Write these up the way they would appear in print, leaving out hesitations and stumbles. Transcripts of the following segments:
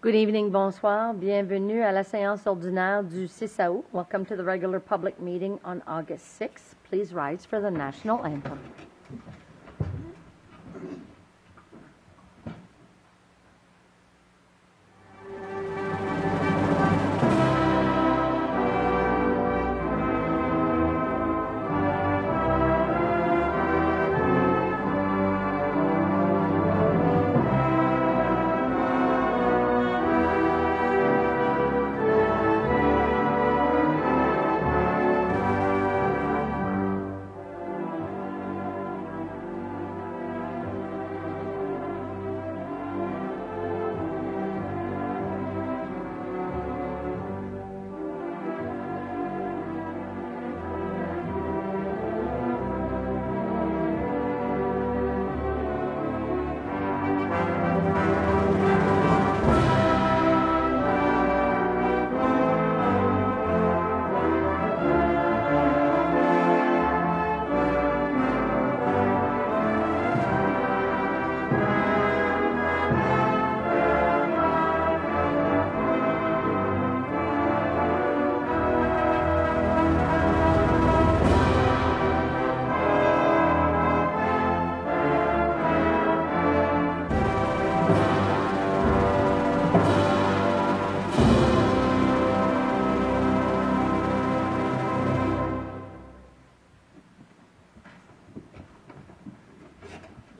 Good evening, bonsoir. Bienvenue à la séance ordinaire du 6 août. Welcome to the regular public meeting on August 6th. Please rise for the national anthem.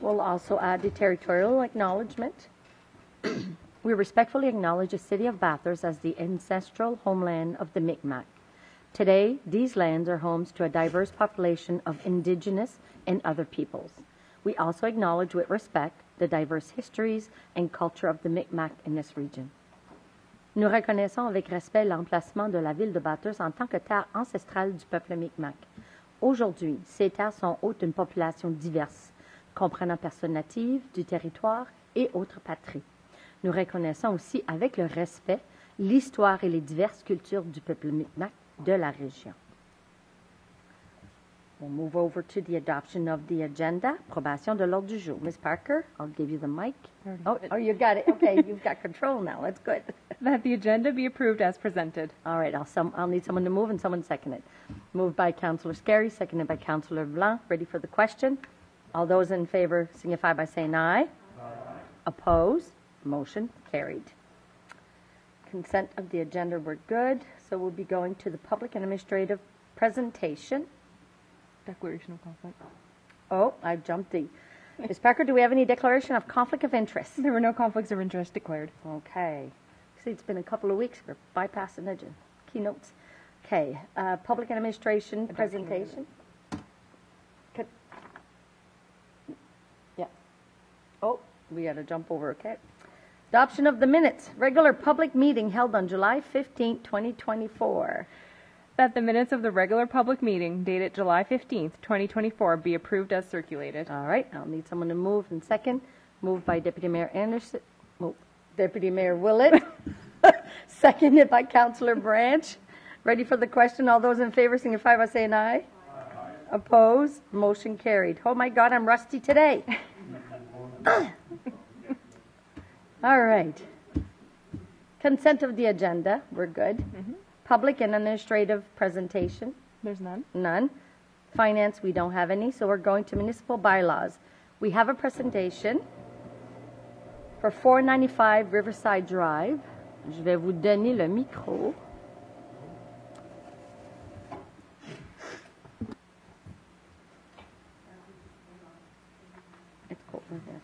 We'll also add the territorial acknowledgement. We respectfully acknowledge the city of Bathurst as the ancestral homeland of the Mi'kmaq. Today, these lands are homes to a diverse population of indigenous and other peoples. We also acknowledge with respect the diverse histories and culture of the Mi'kmaq in this region. Nous reconnaissons avec respect l'emplacement de la ville de Bathurst en tant que terre ancestrale du peuple Mi'kmaq. Aujourd'hui, ces terres sont hôtes d'une population diverse, comprenant personnes natives du territoire et autres patries. Nous reconnaissons aussi avec le respect l'histoire et les diverses cultures du peuple Mi'kmaq de la région. We'll move over to the adoption of the agenda. Approbation de l'ordre du jour. Ms. Parker, I'll give you the mic. Oh, you got it. Okay, you've got control now. That's good. That the agenda be approved as presented. All right, I'll need someone to move and someone second it. Moved by Councillor Scarry, seconded by Councillor Blanc. Ready for the question? All those in favor signify by saying aye. Aye. Opposed? Motion carried. Consent of the agenda, we're good. So we'll be going to the public and administrative presentation. Declaration of conflict. Oh, I jumped the. Ms. Parker, do we have any declaration of conflict of interest? There were no conflicts of interest declared. Okay. See, it's been a couple of weeks. We're bypassing the keynotes. Okay. Public and administration presentation. Oh, we got to jump over, okay. Adoption of the minutes. Regular public meeting held on July 15, 2024. That the minutes of the regular public meeting dated July 15th, 2024 be approved as circulated. All right, I'll need someone to move in second. Moved by Deputy Mayor Anderson. Deputy Mayor Willett. Seconded by Councillor Branch. Ready for the question? All those in favor signify by saying aye. Aye. Opposed? Motion carried. Oh my God, I'm rusty today. All right. Consent of the agenda. We're good. Mm-hmm. Public and administrative presentation. There's none. None. Finance, we don't have any. So we're going to municipal bylaws. We have a presentation for 495 Riverside Drive. Je vais vous donner le micro. It's cold in here.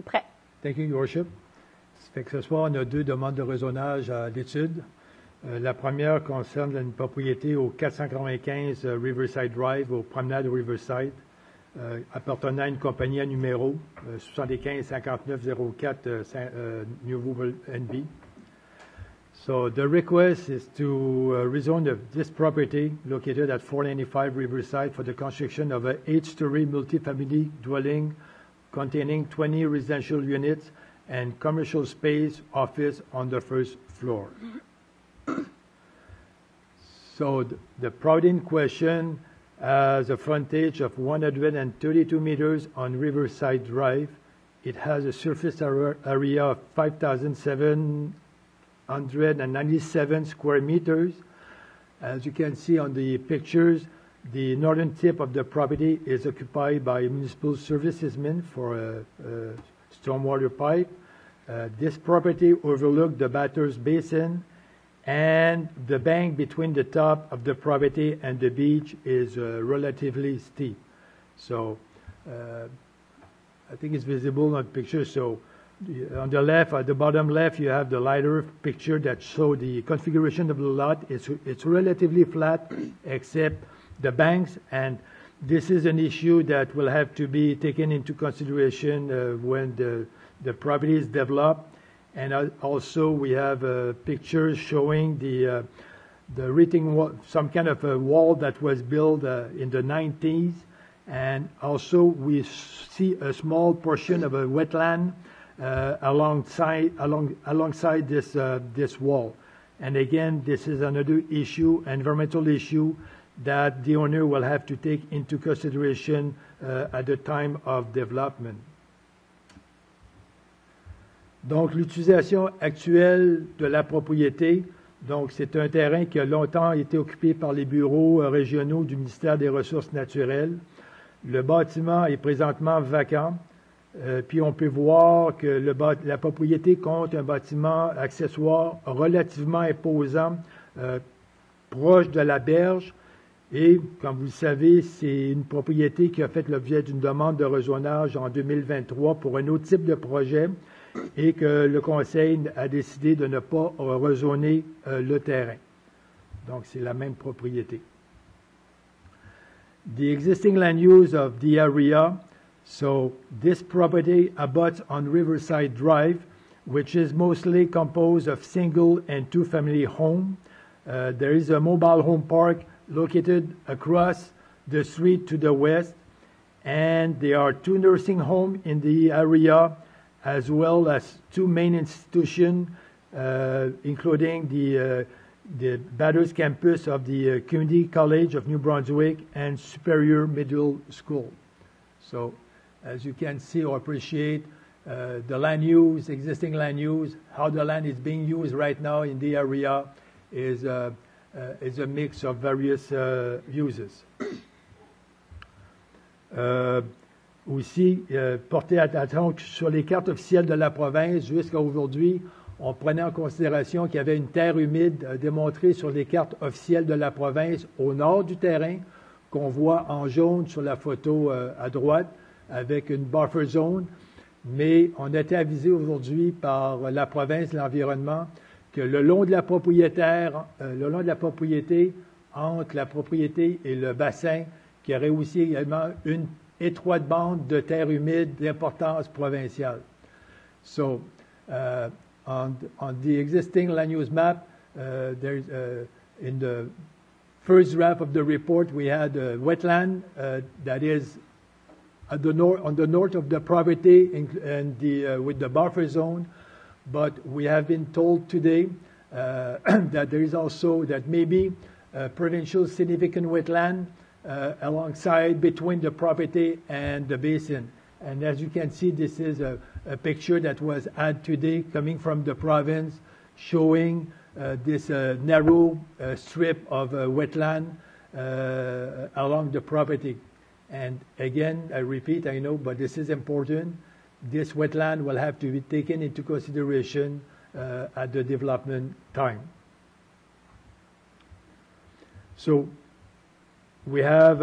Prêt. Thank you, Your Worship. Ça fait que ce soir, on a deux demandes de raisonnage à l'étude. La première concerne une propriété au 495 Riverside Drive, au promenade Riverside, appartenant à une compagnie à numéro 75 59 04 Nouveau NB. So the request is to rezone this property located at 495 Riverside for the construction of a 8-story multifamily dwelling containing 20 residential units and commercial space office on the first floor. So the property in question has a frontage of 132 meters on Riverside Drive. It has a surface area of 5,797 square meters. As you can see on the pictures, the northern tip of the property is occupied by municipal servicesmen for a stormwater pipe. This property overlooks the Bathurst Basin, and the bank between the top of the property and the beach is relatively steep. So I think it's visible on the picture. So on the left, at the bottom left, you have the lighter picture that shows the configuration of the lot. It's relatively flat except the banks, and this is an issue that will have to be taken into consideration when the property is developed. And also we have pictures showing the retaining wall, some kind of a wall that was built in the 90s, and also we see a small portion of a wetland alongside this wall. And again, this is another issue, environmental issue, that the owner will have to take into consideration at the time of development. Donc, l'utilisation actuelle de la propriété, donc c'est un terrain qui a longtemps été occupé par les bureaux régionaux du ministère des Ressources naturelles. Le bâtiment est présentement vacant, puis on peut voir que la propriété compte un bâtiment accessoire relativement imposant, proche de la berge. Et, comme vous le savez, c'est une propriété qui a fait l'objet d'une demande de rezonage en 2023 pour un autre type de projet, et que le Conseil a décidé de ne pas rezoner le terrain. Donc, c'est la même propriété. The existing land use of the area, so this property abuts on Riverside Drive, which is mostly composed of single and two-family homes. There is a mobile home park located across the street to the west, and there are two nursing homes in the area, as well as two main institutions, including the Bathurst campus of the Community College of New Brunswick and Superior Middle School. So, as you can see or appreciate, the land use, existing land use, how the land is being used right now in the area is a mix of various uses. Aussi, porter attention sur les cartes officielles de la province, jusqu'à aujourd'hui, on prenait en considération qu'il y avait une terre humide démontrée sur les cartes officielles de la province au nord du terrain, qu'on voit en jaune sur la photo à droite, avec une buffer zone. Mais on a été avisé aujourd'hui par la province de l'environnement que le long de la propriété, entre la propriété et le bassin, qu'il y aurait aussi également une étroite bande de terre humide d'importance provinciale. So, on the existing land use map, there's in the first draft of the report, we had a wetland that is at the on the north of the property and with the buffer zone. But we have been told today that there is also that maybe provincial significant wetland alongside between the property and the basin. And as you can see, this is a picture that was added today coming from the province, showing this narrow strip of wetland along the property. And again, I repeat, I know, but this is important. This wetland will have to be taken into consideration at the development time. So, we have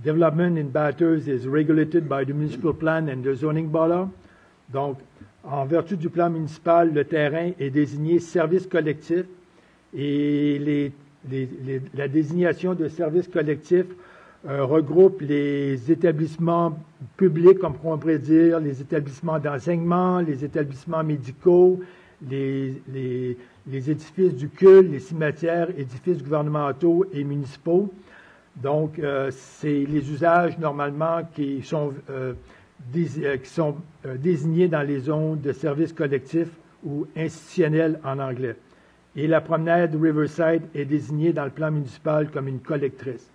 development in Bathurst is regulated by the municipal plan and the zoning bylaw. Donc, en vertu du plan municipal, le terrain est désigné service collectif et la désignation de service collectif regroupe les établissements publics, comme on pourrait dire, les établissements d'enseignement, les établissements médicaux, les édifices du culte, les cimetières, édifices gouvernementaux et municipaux. Donc, c'est les usages normalement qui sont désignés dans les zones de services collectifs ou institutionnels en anglais. Et la promenade Riverside est désignée dans le plan municipal comme une collectrice.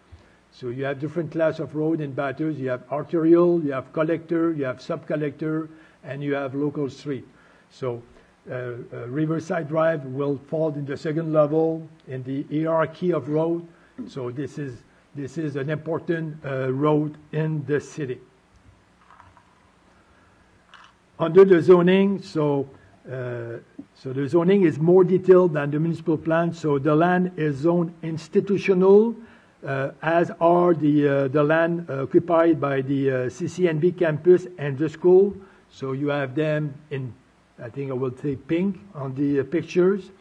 So you have different class of road in Bathurst. You have arterial, you have collector, you have sub-collector, and you have local street. So Riverside Drive will fall in the second level in the hierarchy of road. So this is an important road in the city. Under the zoning, so the zoning is more detailed than the municipal plan. So the land is zoned institutional, as are the land occupied by the CCNB campus and the school. So you have them in, I think I will say pink on the pictures.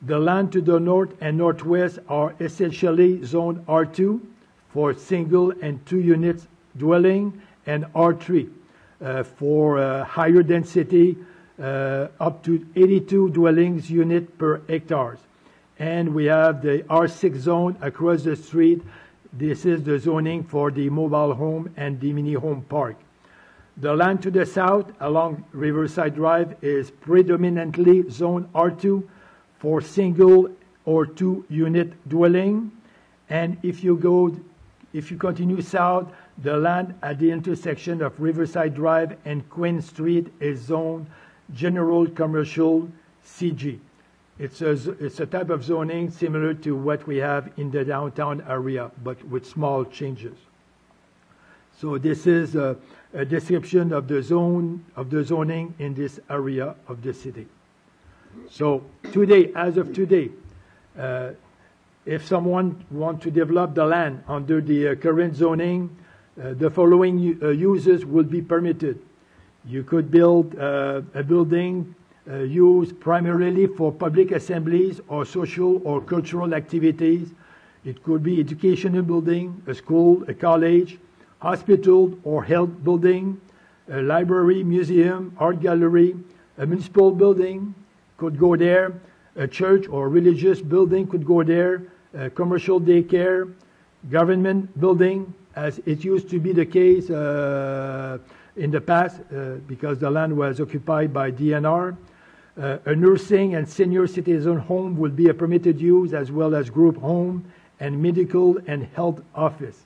The land to the north and northwest are essentially zoned R2 for single and 2 units dwelling, and R3 for higher density, up to 82 dwellings unit per hectares. And we have the R6 zone across the street. This is the zoning for the mobile home and the mini home park. The land to the south along Riverside Drive is predominantly zone R2 for single or 2 unit dwelling. And if you continue south, the land at the intersection of Riverside Drive and Queen Street is zone general commercial CG. It's a type of zoning similar to what we have in the downtown area, but with small changes. So this is a description of the zoning in this area of the city. So today, as of today, if someone wants to develop the land under the current zoning, the following uses will be permitted. You could build a building used primarily for public assemblies or social or cultural activities. It could be educational building, a school, a college, hospital or health building, a library, museum, art gallery, a municipal building could go there, a church or religious building could go there, a commercial daycare, government building, as it used to be the case in the past because the land was occupied by DNR. A nursing and senior citizen home will be a permitted use, as well as group home and medical and health office.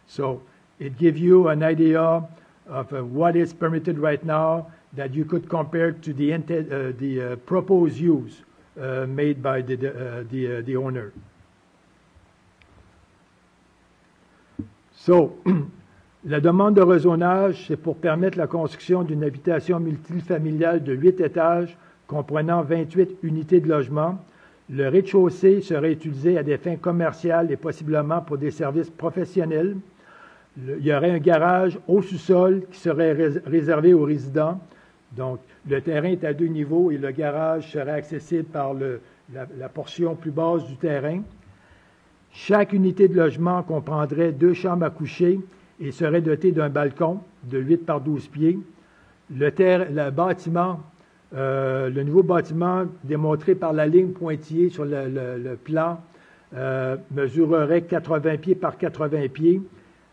So it gives you an idea of what is permitted right now that you could compare to the proposed use made by the owner. So, la demande de rezonage, c'est pour permettre la construction d'une habitation multifamiliale de 8 étages comprenant 28 unités de logement. Le rez-de-chaussée serait utilisé à des fins commerciales et possiblement pour des services professionnels. Il y aurait un garage au sous-sol qui serait réservé aux résidents. Donc, le terrain est à 2 niveaux et le garage serait accessible par la portion plus basse du terrain. Chaque unité de logement comprendrait 2 chambres à coucher et serait dotée d'un balcon de 8 par 12 pieds. Le bâtiment, le nouveau bâtiment démontré par la ligne pointillée sur le plan mesurerait 80 pieds par 80 pieds,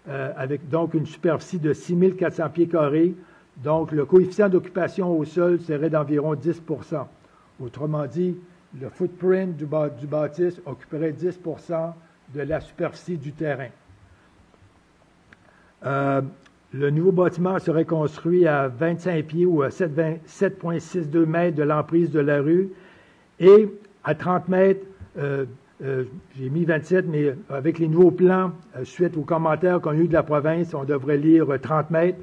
avec donc une superficie de 6400 pieds carrés. Donc, le coefficient d'occupation au sol serait d'environ 10 %. Autrement dit, le footprint du bâtisse occuperait 10 % de la superficie du terrain. Le nouveau bâtiment serait construit à 25 pieds ou à 7,62 mètres de l'emprise de la rue et à 30 mètres, j'ai mis 27, mais avec les nouveaux plans, suite aux commentaires qu'on a eu de la province, on devrait lire 30 mètres.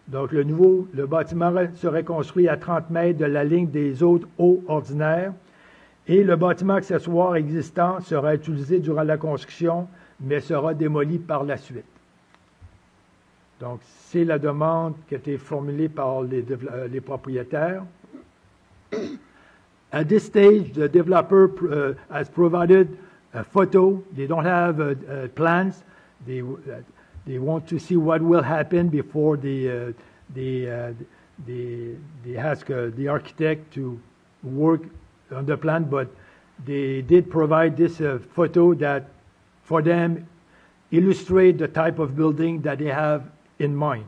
Donc, le bâtiment serait construit à 30 mètres de la ligne des autres hauts ordinaires et le bâtiment accessoire existant sera utilisé durant la construction, mais sera démoli par la suite. Donc, c'est la demande qui a été formulée par les propriétaires. At this stage, the developer has provided a photo. They don't have plans. They want to see what will happen before they ask the architect to work on the plan, but they did provide this photo that, for them, illustrate the type of building that they have in mind.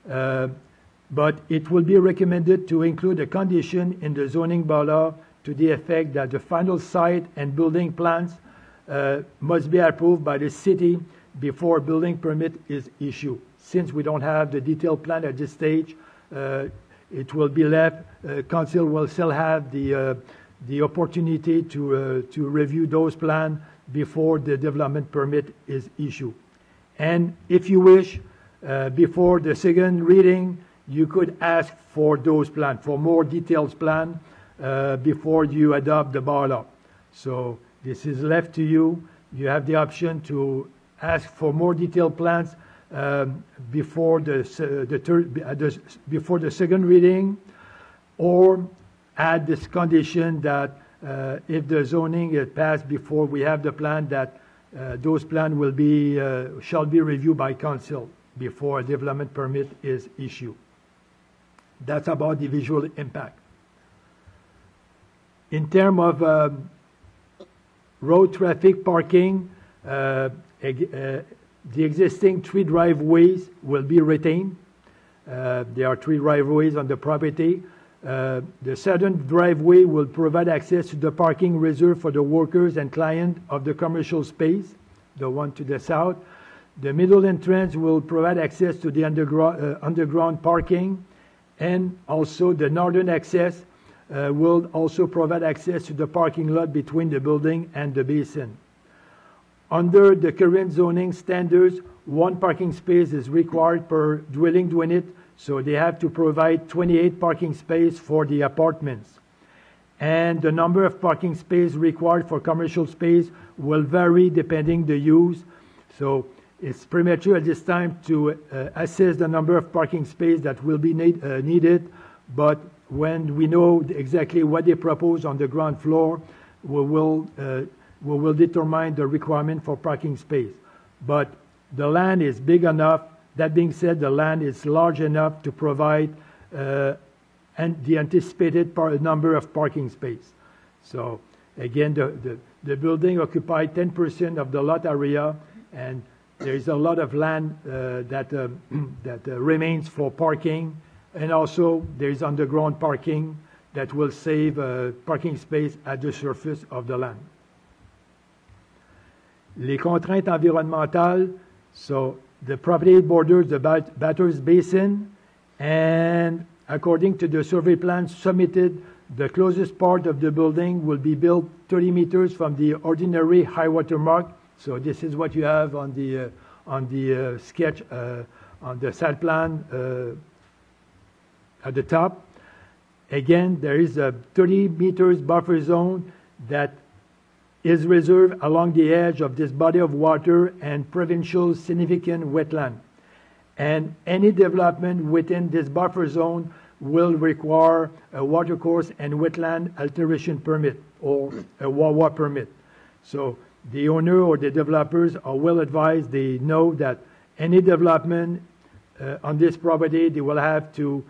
But it will be recommended to include a condition in the zoning bylaw to the effect that the final site and building plans must be approved by the city before a building permit is issued. Since we don't have the detailed plan at this stage, it will be left. Council will still have the opportunity to review those plans before the development permit is issued. And if you wish, before the second reading, you could ask for those plans, for more detailed plan before you adopt the bylaw. So this is left to you. You have the option to ask for more detailed plans before the second reading, or add this condition that if the zoning is passed before we have the plan, that those plans will be shall be reviewed by council before a development permit is issued. That's about the visual impact. In terms of road traffic parking, the existing 3 driveways will be retained. There are 3 driveways on the property. The southern driveway will provide access to the parking reserved for the workers and clients of the commercial space, the one to the south. The middle entrance will provide access to the underground parking, and also the northern access will also provide access to the parking lot between the building and the basin. Under the current zoning standards, 1 parking space is required per dwelling unit, so they have to provide 28 parking spaces for the apartments. And the number of parking spaces required for commercial space will vary depending the use. So it's premature at this time to assess the number of parking spaces that will be needed, but when we know exactly what they propose on the ground floor, we will determine the requirement for parking space. But the land is big enough. That being said, the land is large enough to provide the anticipated number of parking space. So again, the building occupies 10% of the lot area, and there is a lot of land that remains for parking, and also there is underground parking that will save parking space at the surface of the land. Les contraintes environnementales, so the property borders the Bathurst Basin, and according to the survey plan submitted, the closest part of the building will be built 30 meters from the ordinary high water mark. So this is what you have on the sketch, on the site plan at the top. Again, there is a 30 meters buffer zone that is reserved along the edge of this body of water and provincial significant wetland. And any development within this buffer zone will require a watercourse and wetland alteration permit, or a WAWA permit. So the owner or the developers are well advised. They know that any development on this property, they will have to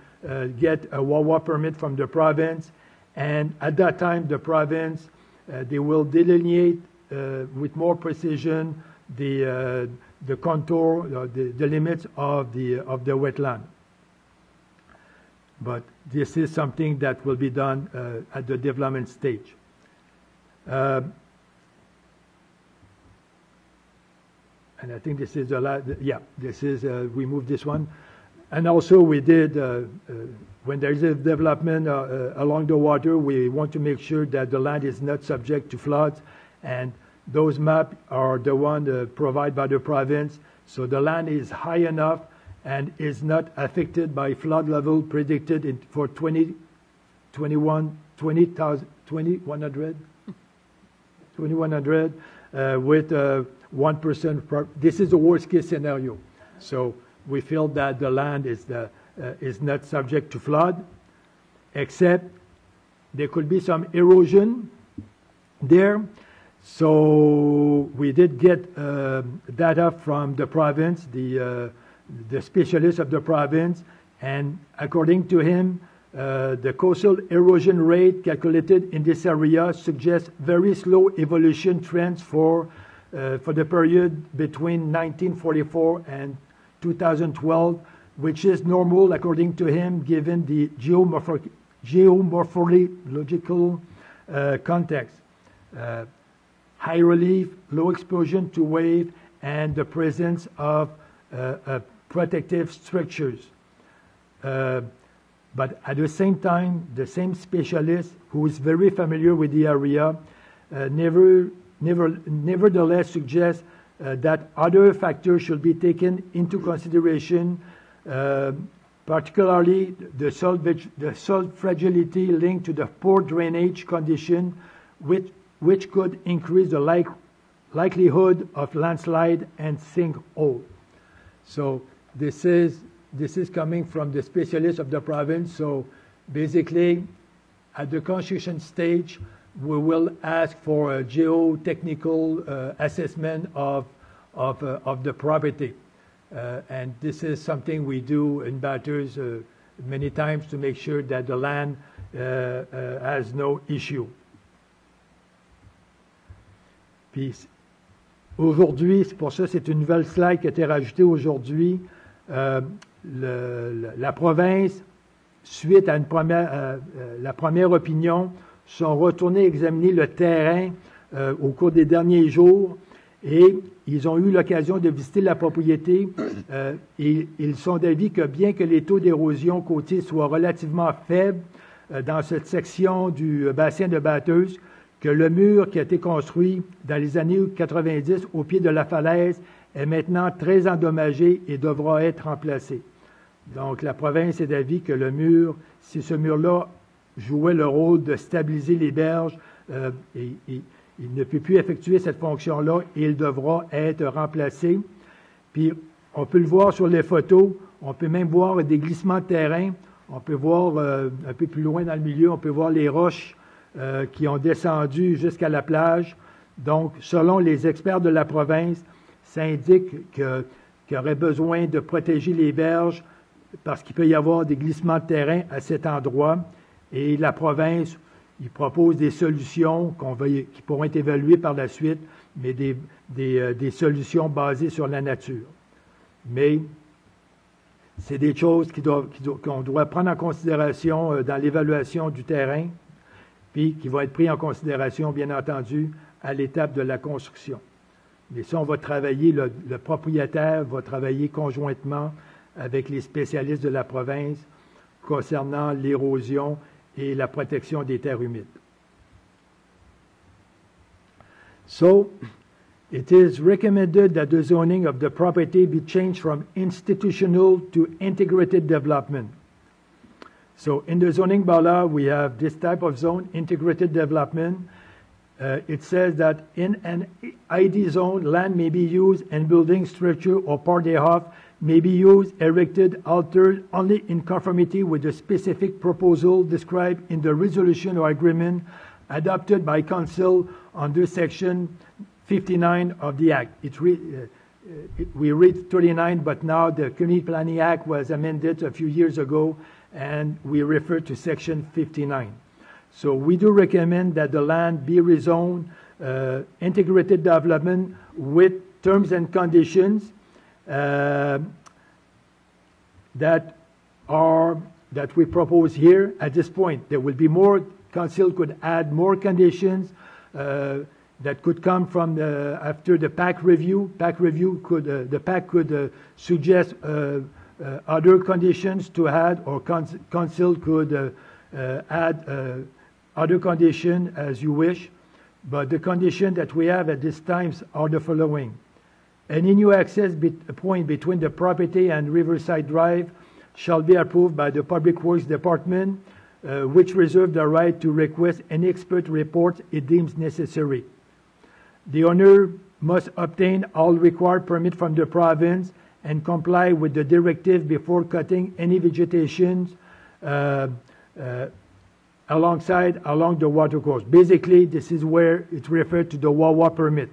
get a WAWA permit from the province. And at that time, the province, they will delineate with more precision the contour, the limits of the wetland. But this is something that will be done at the development stage. And I think this is the last, yeah, this is, we moved this one. And also we did, when there is a development along the water, we want to make sure that the land is not subject to floods. And those maps are the one provided by the province. So the land is high enough and is not affected by flood level predicted for 2100 with 1%. This is the worst case scenario. So we feel that the land is not subject to flood, except there could be some erosion there. So we did get data from the province, the specialist of the province, and according to him, the coastal erosion rate calculated in this area suggests very slow evolution trends for the period between 1944 and 2012, which is normal according to him, given the geomorphological context. High relief, low exposure to wave, and the presence of protective structures. But at the same time, the same specialist who is very familiar with the area nevertheless suggests that other factors should be taken into consideration, particularly the soil fragility linked to the poor drainage condition, which could increase the likelihood of landslide and sinkhole. So this is coming from the specialists of the province. So basically, at the construction stage, we will ask for a geotechnical assessment of the property. And this is something we do in Bathurst many times to make sure that the land has no issue. Puis aujourd'hui, c'est pour ça c'est une nouvelle slide qui a été rajoutée aujourd'hui. La province, suite à la première opinion, sont retournés examiner le terrain au cours des derniers jours et ils ont eu l'occasion de visiter la propriété et ils sont d'avis que bien que les taux d'érosion côtiers soient relativement faibles dans cette section du bassin de Bathurst, que le mur qui a été construit dans les années 90 au pied de la falaise est maintenant très endommagé et devra être remplacé. Donc la province est d'avis que le mur, si ce mur-là jouait le rôle de stabiliser les berges, il ne peut plus effectuer cette fonction-là et il devra être remplacé. Puis, on peut le voir sur les photos, on peut même voir des glissements de terrain, on peut voir un peu plus loin dans le milieu, on peut voir les roches qui ont descendu jusqu'à la plage. Donc, selon les experts de la province, ça indique qu'il y aurait besoin de protéger les berges parce qu'il peut y avoir des glissements de terrain à cet endroit. Et la province, il propose des solutions qui pourront être évaluées par la suite, mais des solutions basées sur la nature. Mais c'est des choses qu'on doit prendre en considération dans l'évaluation du terrain, puis qui vont être pris en considération, bien entendu, à l'étape de la construction. Mais ça, on va travailler, le propriétaire va travailler conjointement avec les spécialistes de la province concernant l'érosion et la protection des terres humides. So, it is recommended that the zoning of the property be changed from institutional to integrated development. So, in the zoning bylaw, we have this type of zone, integrated development. It says that in an ID zone, land may be used and building structure or part thereof may be used, erected, altered only in conformity with the specific proposal described in the resolution or agreement adopted by Council under Section 59 of the Act. We read 39, but now the Community Planning Act was amended a few years ago, and we refer to Section 59. So we do recommend that the land be rezoned integrated development with terms and conditions that we propose here at this point. There will be more. Council could add more conditions that could come from after the PAC review. The PAC could suggest other conditions to add, or Council could add other conditions as you wish. But the conditions that we have at this time are the following. Any new access point between the property and Riverside Drive shall be approved by the Public Works Department, which reserve the right to request any expert report it deems necessary. The owner must obtain all required permits from the province and comply with the directive before cutting any vegetation along the watercourse. Basically, this is where it's referred to the WAWA permit.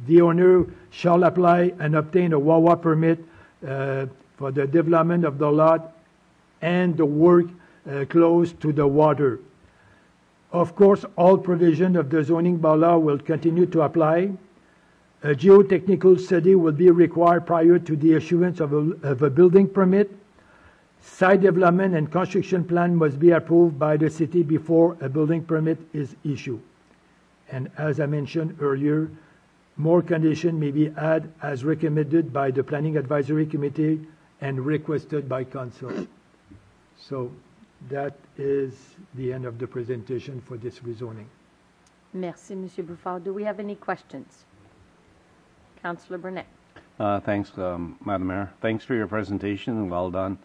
The owner shall apply and obtain a WAWA permit for the development of the lot and the work close to the water. Of course, all provisions of the zoning bylaw will continue to apply. A geotechnical study will be required prior to the issuance of a building permit. Site development and construction plan must be approved by the city before a building permit is issued. And as I mentioned earlier, more condition may be added as recommended by the Planning Advisory Committee and requested by Council. So that is the end of the presentation for this rezoning. Merci, Monsieur Bouffard. Do we have any questions? Councillor Burnett. Thanks, Madam Mayor. Thanks for your presentation, and well done.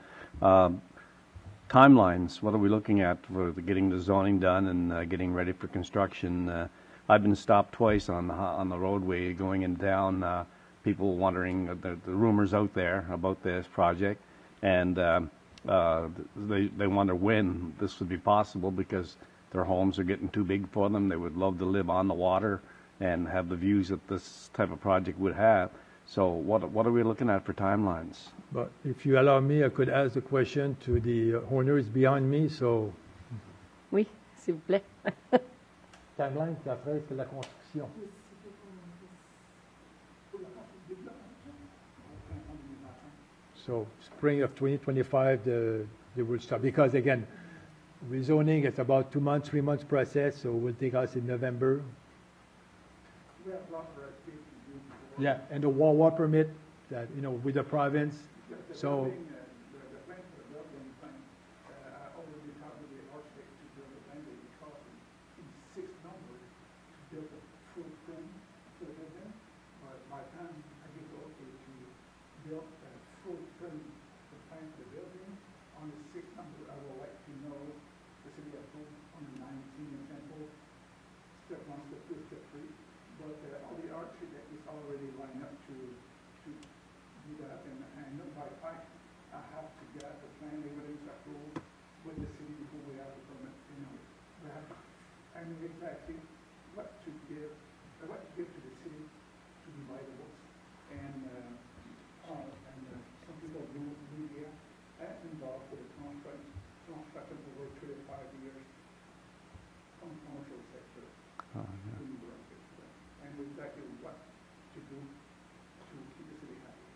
Timelines, what are we looking at for getting the zoning done and getting ready for construction? I've been stopped twice on the roadway going in town. People wondering, the rumors out there about this project, and they wonder when this would be possible because their homes are getting too big for them. They would love to live on the water and have the views that this type of project would have. So what are we looking at for timelines? But if you allow me, I could ask the question to the owners behind me. So, Oui, s'il vous plaît. timeline, après c'est la construction. So spring of 2025, they will start. Because again, rezoning is about 2 months, 3 months process, so it will take us in November. Yeah, and the water permit, that, you know, with the province. So exactly what to give to the city to be viable. And some people do media involved with the construction over 3 to 5 years from the commercial sector. And exactly what to do to keep the city happy.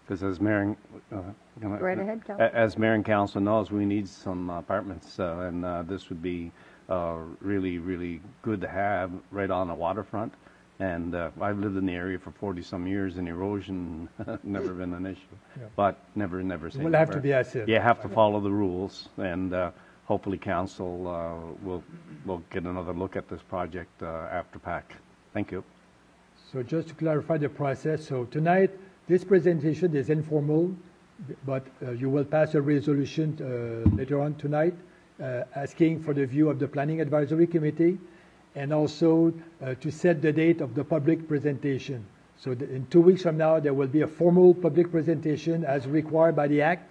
Because as Mayor, Right ahead, Councillor. as Mayor and Council knows, we need some apartments, and this would be really, really good to have right on the waterfront. And I've lived in the area for 40-some years, and erosion never been an issue. Yeah. But never say will have never. to be assessed. You have to follow the rules, and hopefully Council will get another look at this project after PAC. Thank you. So just to clarify the process, so tonight, this presentation is informal, but you will pass a resolution later on tonight asking for the view of the Planning Advisory Committee and also to set the date of the public presentation. So in 2 weeks from now, there will be a formal public presentation as required by the Act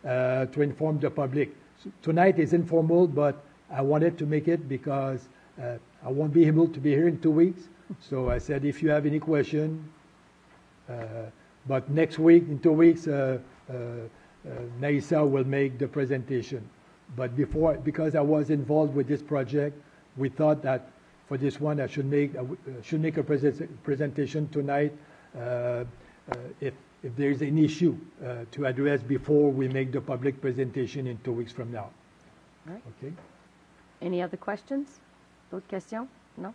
to inform the public. So tonight is informal, but I wanted to make it because I won't be able to be here in 2 weeks. So I said, if you have any question, but next week, in 2 weeks, Naisa will make the presentation. But because I was involved with this project, we thought that for this one, I should make a presentation tonight if there is an issue to address before we make the public presentation in 2 weeks from now. Right. Okay. Any other questions? D'autres questions? No?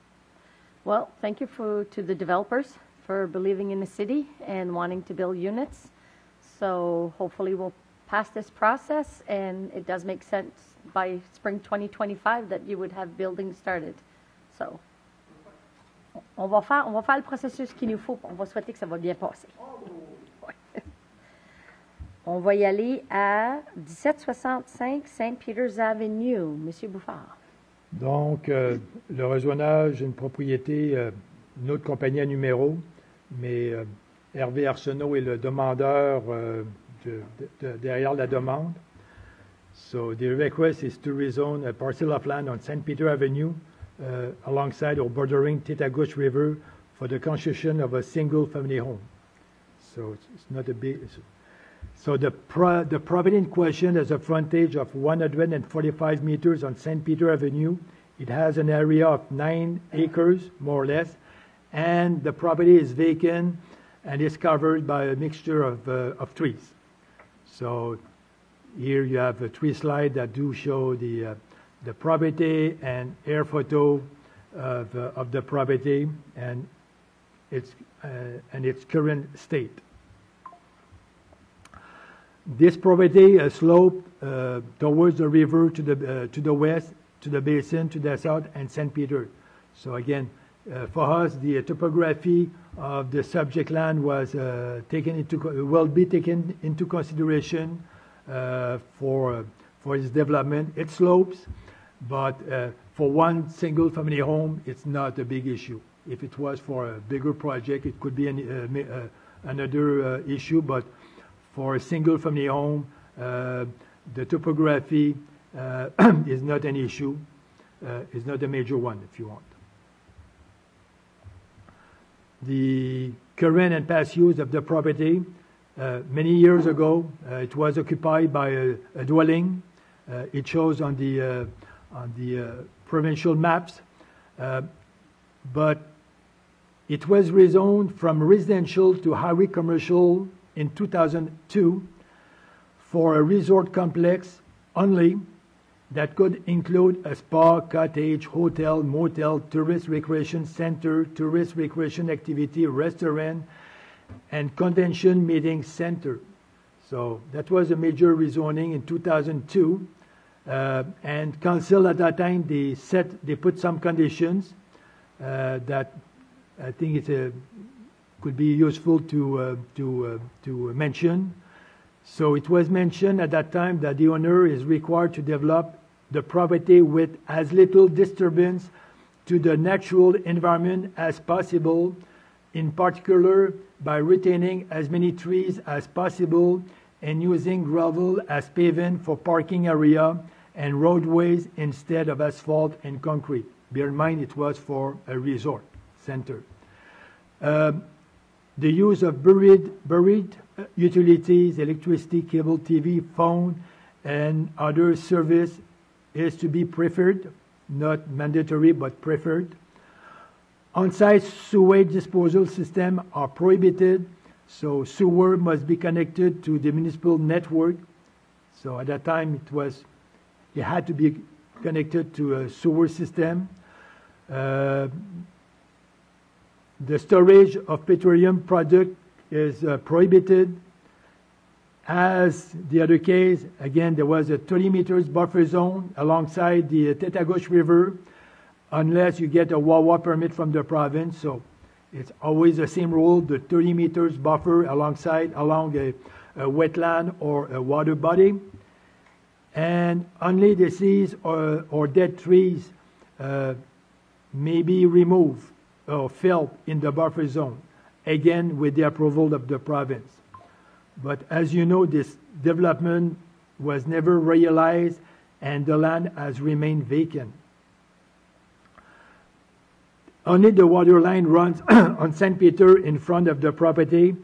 Well, thank you to the developers for believing in the city and wanting to build units. So hopefully we'll pass this process, and it does make sense by spring 2025 that you would have buildings started. So, on va faire le processus qu'il nous faut. On va souhaiter que ça va bien passer. Ouais. On va y aller à 1765 St. Peter's Avenue. Monsieur Bouffard. Donc, le rezonage, une propriété, une autre compagnie à numéro, mais Hervé Arsenault est le demandeur derrière la demande. So the request is to rezone a parcel of land on St. Peter Avenue alongside or bordering Titagush River for the construction of a single-family home. So it's not a big... So the property in question has a frontage of 145 meters on St. Peter Avenue. It has an area of 9 acres, more or less, and the property is vacant and is covered by a mixture of trees. So here you have a tree slide that do show the property and air photo of the property, and its current state. This property sloped towards the river to the west, to the basin, to the south, and St. Peter. So again, for us, the topography of the subject land was will be taken into consideration for its development. It slopes, but for one single family home, it's not a big issue. If it was for a bigger project, it could be another issue, but for a single family home, the topography is not an issue, is not a major one, if you want. The current and past use of the property, many years ago, it was occupied by a dwelling. It shows on the provincial maps, but it was rezoned from residential to highway commercial in 2002 for a resort complex only that could include a spa, cottage, hotel, motel, tourist recreation center, tourist recreation activity, restaurant, and convention meeting center. So that was a major rezoning in 2002. And Council at that time, they put some conditions that I think could be useful to mention. So it was mentioned at that time that the owner is required to develop the property with as little disturbance to the natural environment as possible, in particular by retaining as many trees as possible and using gravel as pavement for parking area and roadways instead of asphalt and concrete. Bear in mind it was for a resort center. The use of buried utilities, electricity, cable TV, phone, and other service is to be preferred, not mandatory, but preferred. On-site sewage disposal systems are prohibited, so sewer must be connected to the municipal network. So at that time, it had to be connected to a sewer system. The storage of petroleum product is prohibited. As the other case, again, there was a 30 meters buffer zone alongside the Tête-à-Gauche River, unless you get a Wawa permit from the province. So it's always the same rule, the 30 meters buffer along a wetland or a water body. And only diseased or dead trees may be removed or felled in the buffer zone, again with the approval of the province. But as you know, this development was never realized and the land has remained vacant. Only the water line runs on St. Peter in front of the property,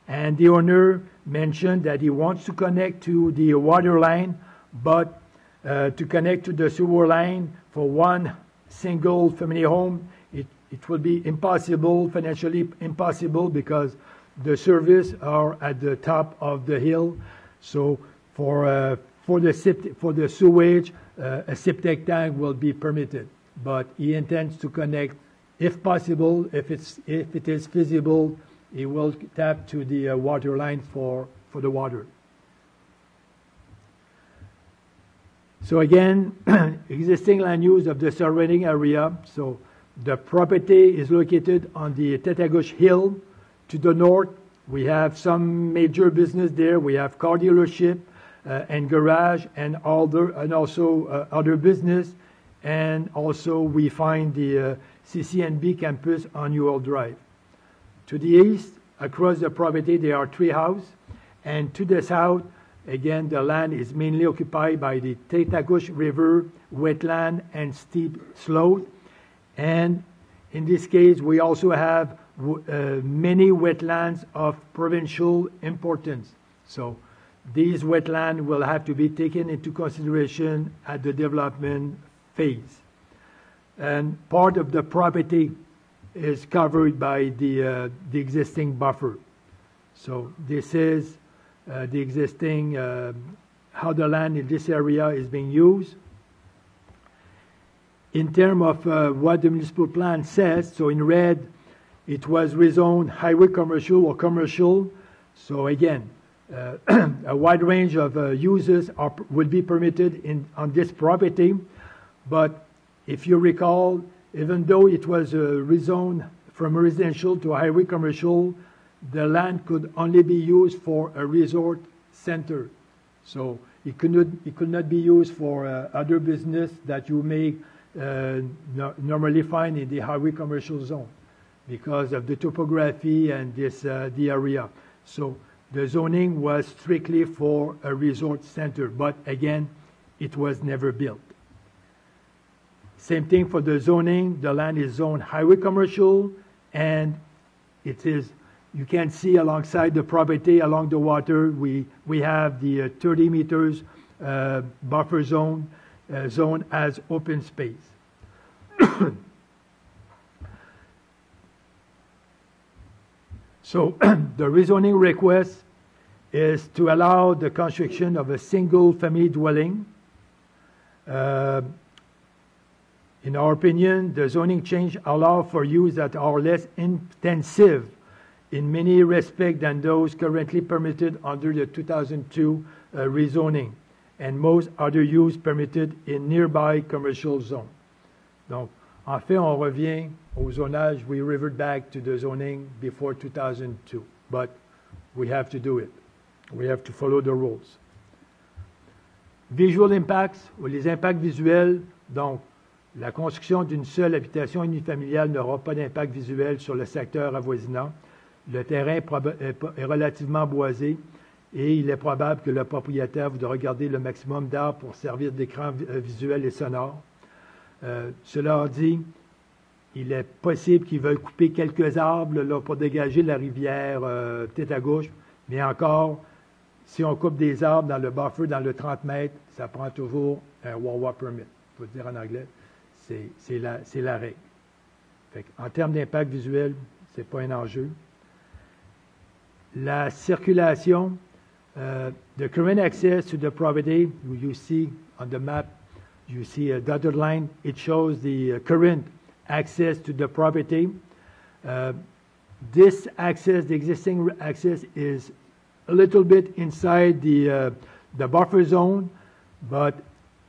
and the owner mentioned that he wants to connect to the water line, but to connect to the sewer line for one single family home, it will be impossible, financially impossible, because the services are at the top of the hill. So for the sewage, a septic tank will be permitted, but he intends to connect, if possible, if it is feasible, he will tap to the water line for the water. So again, existing land use of the surrounding area. So the property is located on the Tête-à-Gauche Hill. To the north, we have some major business there. We have car dealership and garage and also other business. And also we find the CCNB campus on Ewell Drive. To the east, across the property, there are 3 houses. And to the south, again, the land is mainly occupied by the Tête-à-Gauche River, wetland, and steep slope. And in this case, we also have many wetlands of provincial importance. So these wetlands will have to be taken into consideration at the development phase. And part of the property is covered by the existing buffer. So this is the existing, how the land in this area is being used. In terms of what the municipal plan says, so in red it was rezoned highway commercial or commercial. So again, a wide range of uses will be permitted on this property. But if you recall, even though it was rezoned from residential to highway commercial, the land could only be used for a resort center. So it could not be used for other business that you may normally find in the highway commercial zone because of the topography and the area. So the zoning was strictly for a resort center, but again, it was never built. Same thing for the zoning. The land is zoned highway commercial, and it is, you can see alongside the property, along the water, we have the 30 meters buffer zone as open space. So the rezoning request is to allow the construction of a single family dwelling. In our opinion, the zoning change allows for use that are less intensive in many respects than those currently permitted under the 2002 rezoning, and most other use permitted in nearby commercial zone. Donc, en fait, on revient au zonage. We revert back to the zoning before 2002, but we have to do it. We have to follow the rules. Visual impacts, ou les impacts visuels, donc, la construction d'une seule habitation unifamiliale n'aura pas d'impact visuel sur le secteur avoisinant. Le terrain est relativement boisé et il est probable que le propriétaire voudra garder le maximum d'arbres pour servir d'écran visuel et sonore. Cela dit, il est possible qu'ils veulent couper quelques arbres là, pour dégager la rivière peut-être à gauche, mais encore, si on coupe des arbres dans le buffer, dans le 30 mètres, ça prend toujours un WAWA permit. Il faut le dire en anglais. C'est la règle. Fait en termes d'impact visuel, ce n'est pas un enjeu. La circulation, the current access to the property, you see on the map, you see a dotted line. It shows the current access to the property. This access, the existing access, is a little bit inside the buffer zone, but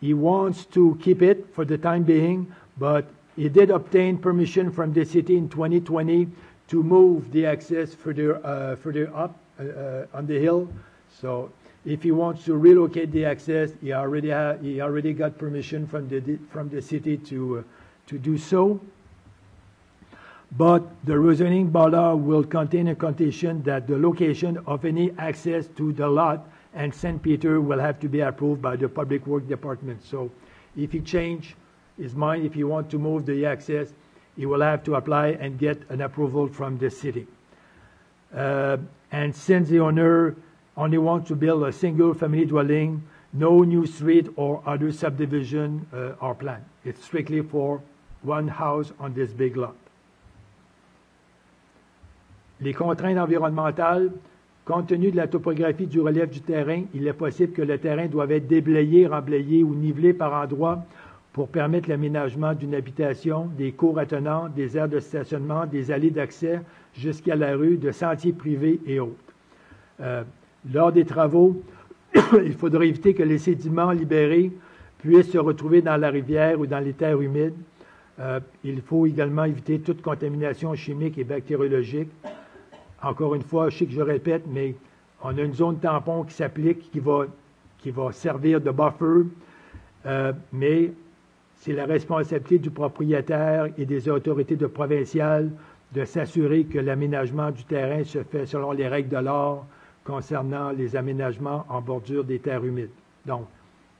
he wants to keep it for the time being, but he did obtain permission from the city in 2020 to move the access further up on the hill. So if he wants to relocate the access, he already got permission from the city to do so. But the rezoning bylaw will contain a condition that the location of any access to the lot and St. Peter will have to be approved by the Public Works Department. So if he change his mind, if he want to move the access, he will have to apply and get an approval from the city. And since the owner only wants to build a single family dwelling, no new street or other subdivision are planned. It's strictly for one house on this big lot. Les contraintes environnementales. Compte tenu de la topographie du relief du terrain, il est possible que le terrain doive être déblayé, remblayé ou nivelé par endroits pour permettre l'aménagement d'une habitation, des cours attenants, des aires de stationnement, des allées d'accès jusqu'à la rue, de sentiers privés et autres. Lors des travaux, il faudra éviter que les sédiments libérés puissent se retrouver dans la rivière ou dans les terres humides. Il faut également éviter toute contamination chimique et bactériologique. Encore une fois, je sais que je répète, mais on a une zone tampon qui s'applique, qui va servir de buffer, mais c'est la responsabilité du propriétaire et des autorités provinciales de s'assurer que l'aménagement du terrain se fait selon les règles de l'art concernant les aménagements en bordure des terres humides. Donc,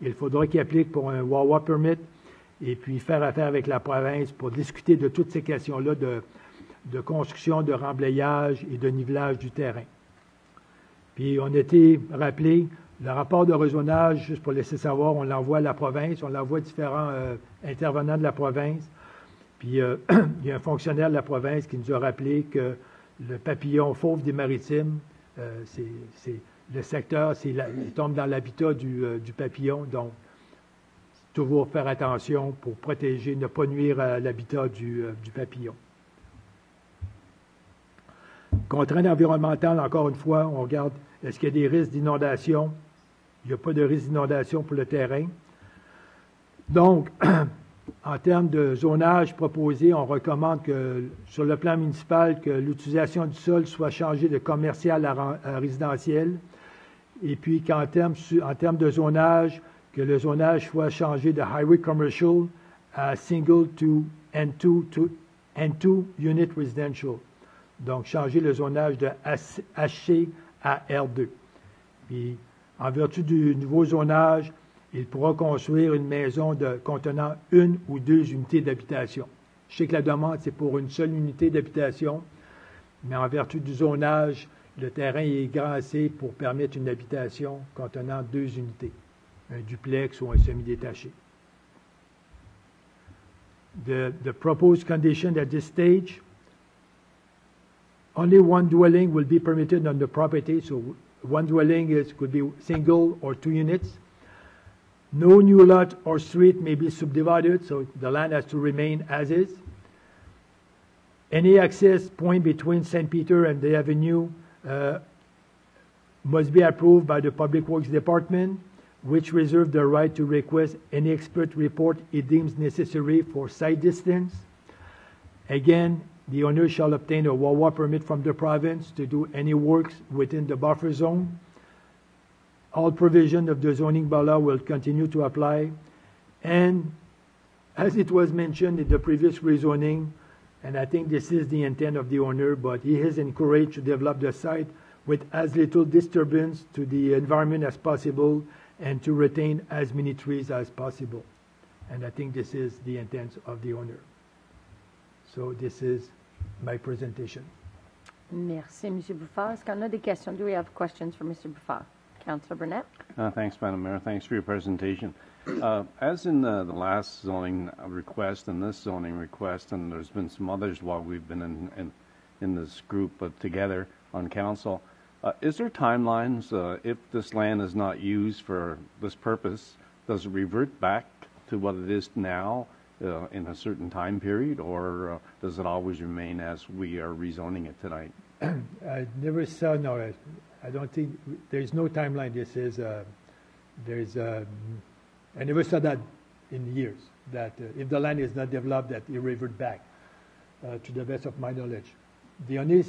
il faudra qu'il applique pour un WAWA permit et puis faire affaire avec la province pour discuter de toutes ces questions-là de construction, de remblayage et de nivelage du terrain. Puis on a été rappelé, le rapport de rezonage, juste pour laisser savoir, on l'envoie à la province, on l'envoie à différents intervenants de la province. Puis il y a un fonctionnaire de la province qui nous a rappelé que le papillon fauve des maritimes, le secteur, il tombe dans l'habitat du papillon, donc toujours faire attention pour protéger, ne pas nuire à l'habitat du papillon. Contrainte environnementale, encore une fois, on regarde est-ce qu'il y a des risques d'inondation. Il n'y a pas de risque d'inondation pour le terrain. Donc, en termes de zonage proposé, on recommande que, sur le plan municipal, que l'utilisation du sol soit changée de commercial à résidentiel. Et puis qu'en termes de zonage, que le zonage soit changé de highway commercial à single to N2 unit residential. Donc, changer le zonage de HC à R2. Puis, en vertu du nouveau zonage, il pourra construire une maison contenant une ou deux unités d'habitation. Je sais que la demande, c'est pour une seule unité d'habitation, mais en vertu du zonage, le terrain est grand assez pour permettre une habitation contenant deux unités, un duplex ou un semi-détaché. The proposed condition at this stage, only one dwelling will be permitted on the property, so one dwelling could be single or two units. No new lot or street may be subdivided, so the land has to remain as is. Any access point between St. Peter and the avenue must be approved by the Public Works Department, which reserves the right to request any expert report it deems necessary for site distance. Again, the owner shall obtain a WAWA permit from the province to do any works within the buffer zone. All provision of the zoning bylaw will continue to apply. And as it was mentioned in the previous rezoning, and I think this is the intent of the owner, but he is encouraged to develop the site with as little disturbance to the environment as possible and to retain as many trees as possible. And I think this is the intent of the owner. So this is my presentation. Merci, M. Bouffard. Est-ce qu'on a des questions? Do we have questions for Mr. Bouffard? Councillor Burnett? Thanks, Madam Mayor. Thanks for your presentation. As in the last zoning request and this zoning request, and there's been some others while we've been in this group together on council, is there timelines? If this land is not used for this purpose, does it revert back to what it is now in a certain time period, or does it always remain as we are rezoning it tonight? I never saw, no, I don't think, there's no timeline. This is, I never saw that in years, that if the land is not developed, that it revert back, to the best of my knowledge. The only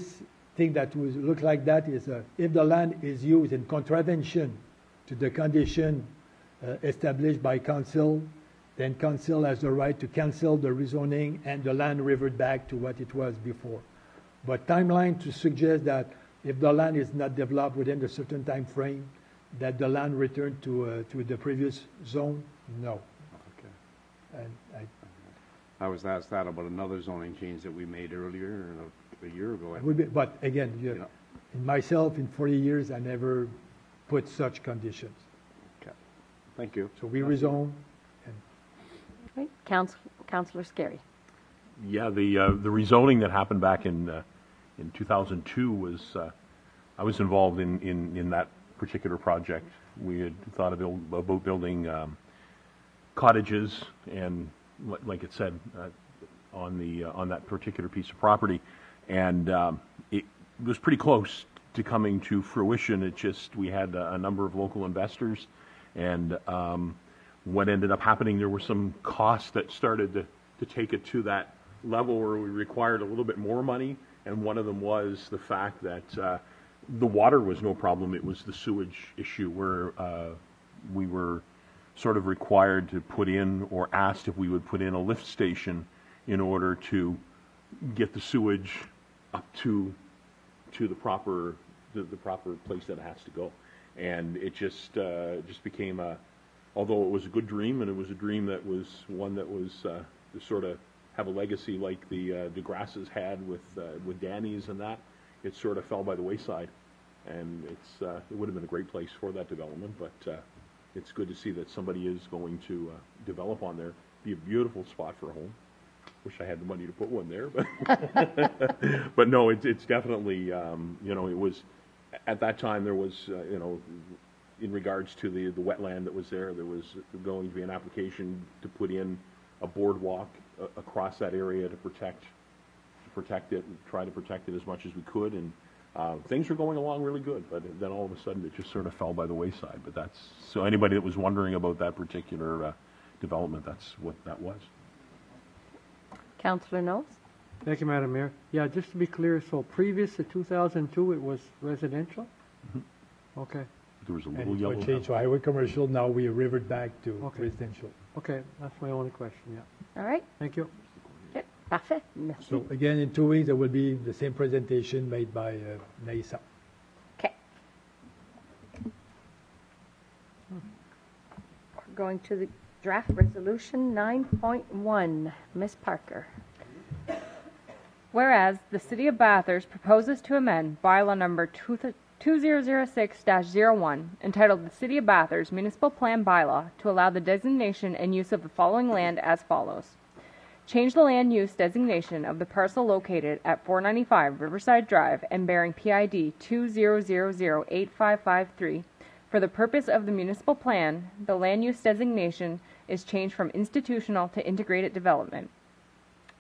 thing that would look like that is if the land is used in contravention to the condition established by council, then council has the right to cancel the rezoning and the land revert back to what it was before. But timeline to suggest that if the land is not developed within a certain time frame, that the land return to the previous zone, no. Okay. And I was asked that about another zoning change that we made earlier, a year ago. but again, in myself, in 40 years, I never put such conditions. Okay. Thank you. So we rezone. Right. Councillor Scary. Yeah, the rezoning that happened back in 2002 was, I was involved in that particular project. We had thought about building cottages, and like it said, on that particular piece of property, and it was pretty close to coming to fruition. It just, we had a number of local investors, and what ended up happening, there were some costs that started to take it to that level where we required a little bit more money, and one of them was the fact that the water was no problem. It was the sewage issue where we were sort of required to put in, or asked if we would put in, a lift station in order to get the sewage up to the proper place that it has to go. And it just became although it was a good dream, and it was a dream that was one that was to sort of have a legacy like the DeGrasses had with Danny's and that, it sort of fell by the wayside. And it would have been a great place for that development, but it's good to see that somebody is going to develop on there. Be a beautiful spot for a home. Wish I had the money to put one there, but but no, it's definitely it was at that time there was in regards to the wetland that was there was going to be an application to put in a boardwalk across that area to protect it and try to protect it as much as we could. And Things were going along really good, but then all of a sudden it just sort of fell by the wayside. But that's, so anybody that was wondering about that particular development, that's what that was. Councillor Knowles? Thank you, Madam Mayor. Yeah, just to be clear, so previous to 2002, it was residential? Okay, There was a And little it yellow was changed to house. highway commercial, now we revert back to Okay. residential. okay, that's my only question, yeah. All right. Thank you. Okay. Parfait. Merci. So again, in 2 weeks, there will be the same presentation made by Naïsa. Okay. We're going to the draft resolution 9.1. Ms. Parker. Whereas the City of Bathurst proposes to amend bylaw number 2006-01, entitled the City of Bathurst Municipal Plan Bylaw, to allow the designation and use of the following land as follows. Change the land use designation of the parcel located at 495 Riverside Drive and bearing PID 200085553. For the purpose of the municipal plan, the land use designation is changed from institutional to integrated development.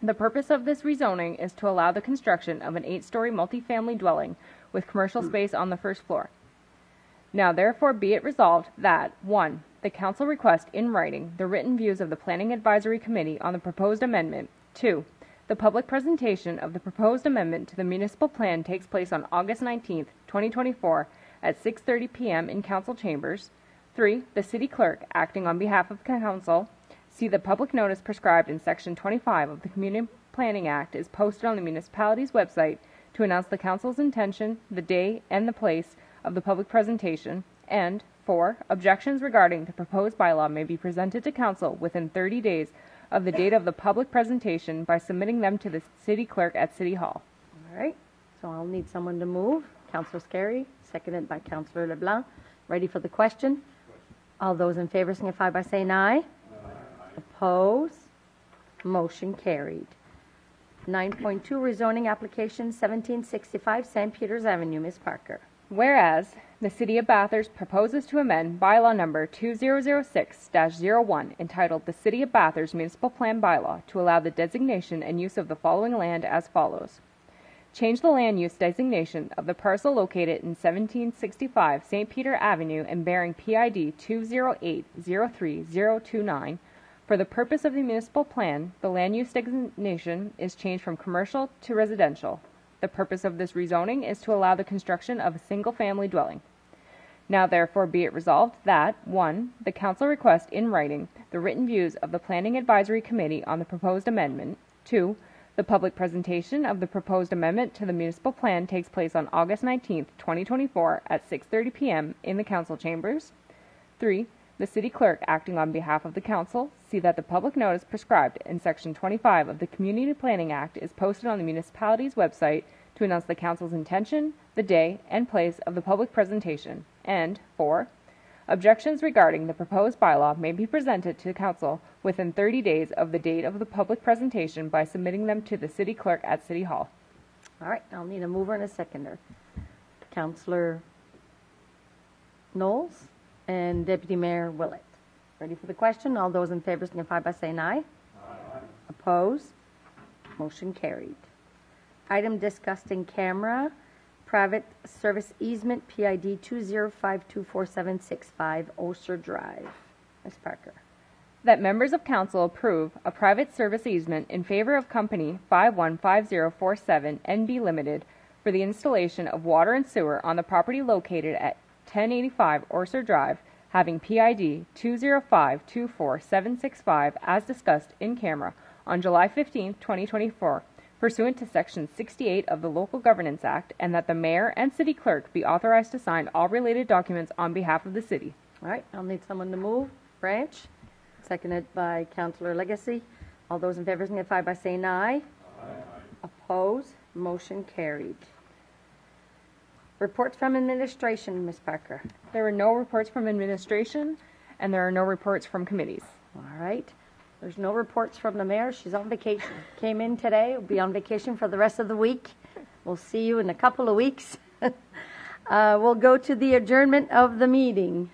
The purpose of this rezoning is to allow the construction of an 8-story multifamily dwelling with commercial space on the first floor. Now therefore be it resolved that 1. The council request in writing the written views of the Planning Advisory Committee on the proposed amendment. 2. The public presentation of the proposed amendment to the municipal plan takes place on August 19th, 2024 at 6:30 p.m. in council chambers. 3. The city clerk, acting on behalf of council, see the public notice prescribed in Section 25 of the Community Planning Act is posted on the municipality's website to announce the council's intention, the day, and the place of the public presentation. And 4. Objections regarding the proposed bylaw may be presented to council within 30 days of the date of the public presentation by submitting them to the city clerk at City Hall. All right. So I'll need someone to move. Councillor Scarry, seconded by Councillor LeBlanc. Ready for the question? All those in favor signify by saying aye. Opposed? Motion carried. 9.2, rezoning application 1765 St. Peter's Avenue. Ms. Parker. Whereas the City of Bathurst proposes to amend bylaw number 2006-01, entitled the City of Bathurst Municipal Plan Bylaw, to allow the designation and use of the following land as follows. Change the land use designation of the parcel located in 1765 St. Peter Avenue and bearing PID 208-03029. For the purpose of the municipal plan, the land use designation is changed from commercial to residential. The purpose of this rezoning is to allow the construction of a single-family dwelling. Now therefore be it resolved that 1. The council request in writing the written views of the Planning Advisory Committee on the proposed amendment. 2. The public presentation of the proposed amendment to the municipal plan takes place on August 19th, 2024 at 6:30 p.m. in the council chambers. 3. The city clerk, acting on behalf of the council, see that the public notice prescribed in Section 25 of the Community Planning Act is posted on the municipality's website to announce the council's intention, the day, and place of the public presentation. And 4. Objections regarding the proposed bylaw may be presented to council within 30 days of the date of the public presentation by submitting them to the city clerk at City Hall. All right. I'll need a mover and a seconder. Councillor Knowles and Deputy Mayor Willett. Ready for the question? All those in favor signify by saying aye. Aye. Opposed? Motion carried. Item discussed in camera, private service easement, PID 205244765, Oser Drive. Ms. Parker. That members of council approve a private service easement in favor of Company 515047 NB Limited for the installation of water and sewer on the property located at 1085 Orser Drive, having PID 205244765 as discussed in camera on July 15, 2024, pursuant to Section 68 of the Local Governance Act, and that the mayor and city clerk be authorized to sign all related documents on behalf of the city. All right. I'll need someone to move. Branch. Seconded by Councillor Legacy. All those in favor signify by saying aye. Aye. Opposed? Motion carried. Reports from administration, Ms. Parker. There were no reports from administration, and there are no reports from committees. All right. There's no reports from the mayor. She's on vacation. Came in today. Will be on vacation for the rest of the week. We'll see you in a couple of weeks. We'll go to the adjournment of the meeting.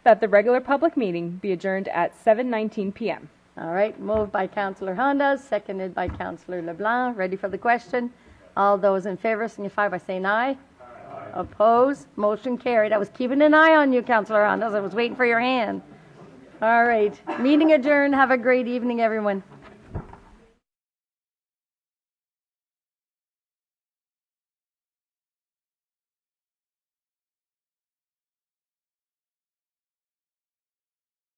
That the regular public meeting be adjourned at 7:19 p.m. All right. Moved by Councillor Honda, seconded by Councillor LeBlanc. Ready for the question? All those in favor signify by saying aye. Opposed? Motion carried. I was keeping an eye on you, Councillor Rondos. I was waiting for your hand. All right. Meeting adjourned. Have a great evening, everyone.